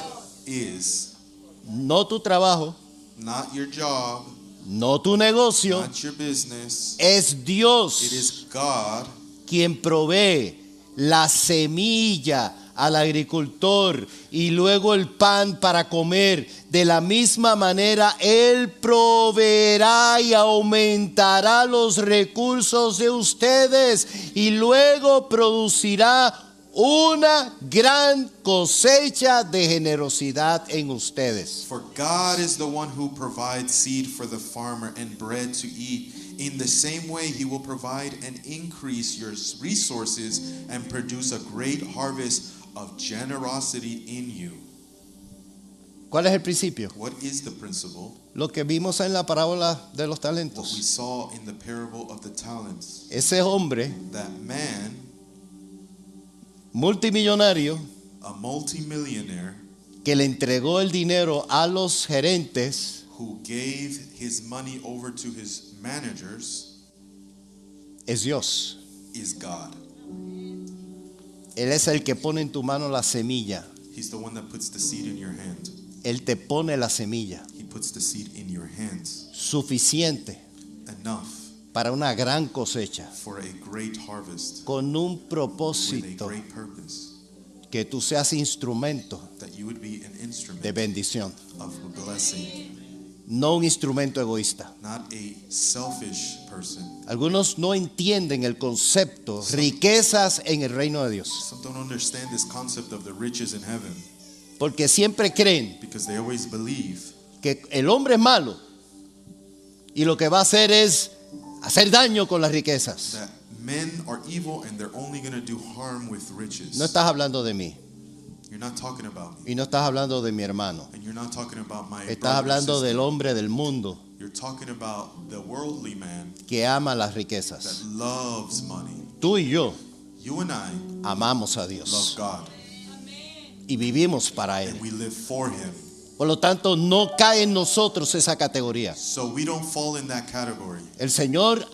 is No tu trabajo, not your job, no tu negocio. not your business. Es It Dios is God quien provee la semilla al agricultor y luego el pan para comer. De la misma manera, Él proveerá y aumentará los recursos de ustedes y luego producirá una gran cosecha de generosidad en ustedes. For God is the one who provides seed for the farmer and bread to eat. In the same way, he will provide and increase your resources and produce a great harvest of generosity in you. ¿Cuál es el principio? What is the principle? Lo que vimos en la parábola de los What we talentos. saw in the parable of the talents. Ese hombre That man, multimillonario a multimillionaire, que le entregó el dinero a los gerentes, who gave his money over to his managers, es Dios. is God. Él es el que pone en tu mano la semilla. He's the one that puts the seed in your hand. Él te pone la semilla He puts the seed in your hands. suficiente Enough para una gran cosecha, for a great harvest con un with a propósito, great purpose, que tú seas instrumento that you would be an instrument de bendición, of blessing, no un instrumento egoísta. not a selfish person. Algunos no entienden el concepto riquezas en el reino de Dios, Some don't understand this concept of the riches in heaven porque siempre creen because they always believe que el hombre es malo y lo que va a hacer es hacer daño con las riquezas. that men are evil and they're only going to do harm with riches. No estás hablando de mí You're not talking about me, y no estás hablando de mi hermano. and you're not talking about my Estás brother or hablando sister. del hombre del mundo You're talking about the worldly man que ama las that riquezas. loves money. Tú y yo You and I amamos a love Dios God y vivimos para and Él. we live for him. Por lo tanto, no cae en nosotros esa categoría. So we don't fall in that category. El Señor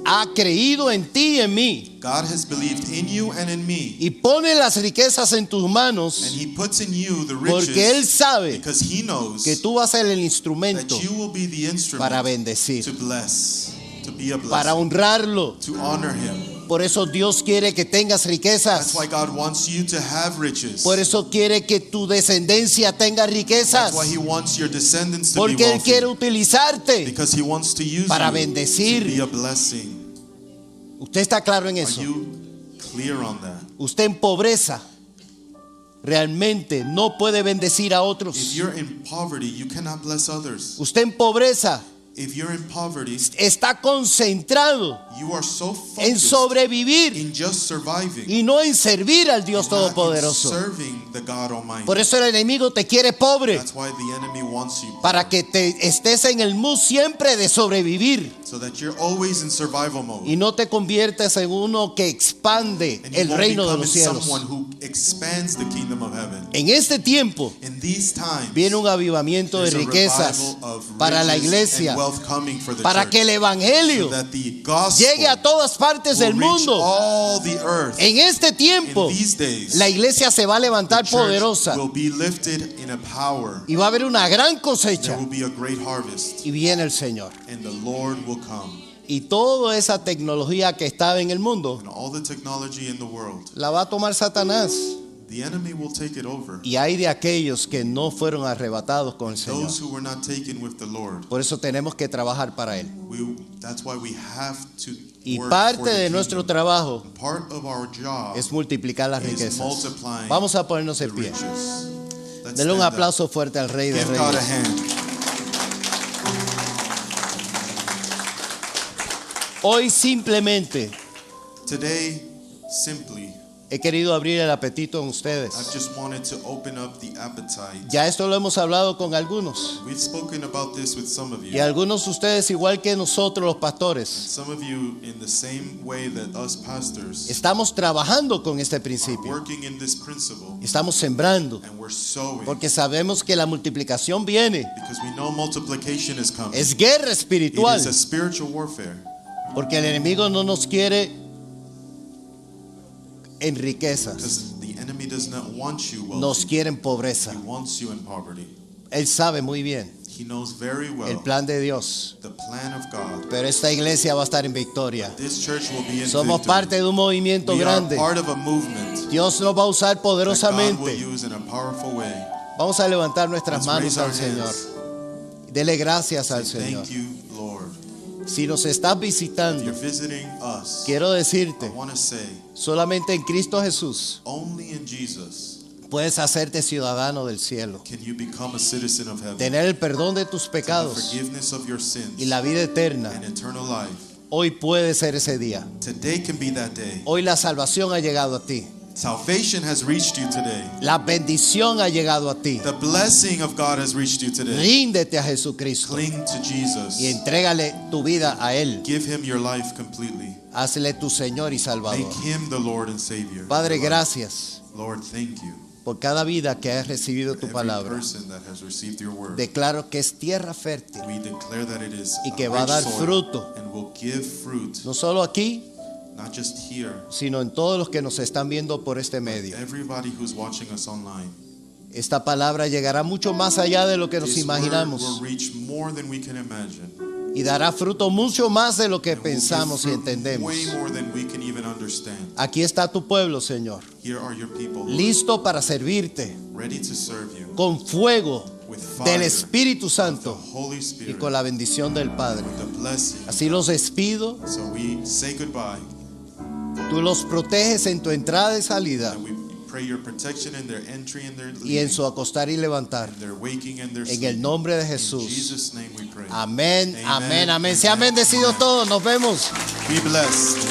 ha creído en ti y en mí God has believed in you and in me, y pone las riquezas en tus and manos he puts in you the porque Él riches sabe because he knows que tú vas a ser el that instrumento you will be the para instrument bendecir, to bless, to be a para blessing, honrarlo. to honor him. Por eso Dios quiere que tengas riquezas. That's why God wants you to have riches. Por eso quiere que tu descendencia tenga riquezas. That's why he wants your descendants to be Porque Él wealthy. quiere utilizarte. Because he wants to use para you bendecir. to be a blessing. Usted está claro en Are eso. you clear on that? Usted en pobreza realmente no puede bendecir a If otros. you're in poverty, you cannot bless others. Usted en pobreza If you're in poverty, está concentrado you are so en focused sobrevivir in just surviving, y no en servir al Dios and not in Todopoderoso. serving the God Almighty. Por eso el enemigo te quiere pobre, That's why the enemy wants you para que te estés en el mood siempre de sobrevivir so that you're always in survival mode. y no te conviertas en uno que expande And you el won't reino de become los cielos. someone who expands the kingdom of heaven. En este tiempo In these times, viene un avivamiento de there's a riquezas revival of para la riches iglesia, and wealth coming for the para church, que el evangelio so that the gospel llegue a todas partes will del reach mundo. all the earth. En este tiempo, In these days, la iglesia se va a the levantar church poderosa will be lifted in a power. y va a haber una gran There cosecha. will be a great harvest, Y viene el Señor. and the Lord will come. Y toda esa tecnología que estaba en el mundo And all the technology in the world la va a tomar Satanás The enemy will take it over. Y hay de aquellos que no fueron arrebatados con el Señor. Those who were not taken with the Lord. Por eso tenemos que trabajar para Él. That's why we have to Y work parte for the de nuestro kingdom. trabajo Part of our job es multiplicar las is riquezas. multiplying Vamos a ponernos the en pie. riches. Let's Denle un stand up. aplauso fuerte al Rey de Give God a Reyes. hand. Hoy simplemente Today, simply, he querido abrir el apetito en ustedes. I just wanted to open up the appetite. Ya esto lo hemos hablado con algunos. We've spoken about this with some of Y you. algunos de ustedes, igual que nosotros los pastores, Some of you, in the same way that us pastors estamos trabajando con este are principio. working in this principle, Estamos sembrando. and we're sowing, Porque sabemos que la multiplicación viene. because we know multiplication is coming. Es guerra It espiritual. is a spiritual warfare, Porque el enemigo no nos quiere en riquezas. because the enemy does not want you wealthy. Nos quiere en pobreza. He wants you in poverty. Él sabe muy bien He knows very well el plan de Dios. the plan of God. Pero esta iglesia va a estar en victoria. This church will be in Somos victory. parte de un movimiento We are grande. part of a movement Dios nos va a usar that God will poderosamente. use in a powerful way. Vamos a levantar nuestras Let's manos raise our al Señor. hands. Dele gracias al Say, Señor. thank you, Lord. Si nos estás If visitando, you're visiting us, quiero I decirte, want to say, solamente en Cristo Jesús only in Jesus puedes hacerte ciudadano del cielo, can you become a citizen of heaven. tener el perdón de tus To have pecados forgiveness of your sins y la vida eterna. and eternal life. Hoy puede ser ese día. Today can be that day. Hoy la salvación ha llegado a ti. Salvation has reached you today. La bendición ha llegado a ti. The blessing of God has reached you today. Ríndete a Jesucristo Cling to Jesus. y entrégale tu vida a Él. Give him your life completely. Hazle tu Señor y Salvador. Make him the Lord and Savior. Padre, of your life. gracias Lord, thank you. por cada vida que has recibido tu Every palabra. person that has received your word. Declaro que es tierra fértil, We declare that it is y que a va a rich dar soil fruto. and will give fruit, no solo aquí, not just here, sino en todos los que nos están viendo por este medio. everybody who's watching us online. Esta palabra llegará mucho más allá de lo que nos This word imaginamos will reach more than we can imagine. y dará fruto mucho más de lo que And will give pensamos y fruit entendemos. way more than we can even understand. Aquí está tu pueblo, Señor, Here are your people, Lord, listo para servirte ready to serve you con fuego with del fire Espíritu of the Santo Holy y Spirit, con la bendición del Padre. with the blessing. Así los despido, So we say goodbye, tú los proteges en tu entrada y salida and we pray your protection in their entry and their y en leaving, su acostar y levantar. and their waking and their En el sleeping. nombre de In Jesús. Jesus' name we pray. Amén, Amen, amén, amén. amen, Sean bendecidos amen. todos. Nos vemos. Be blessed.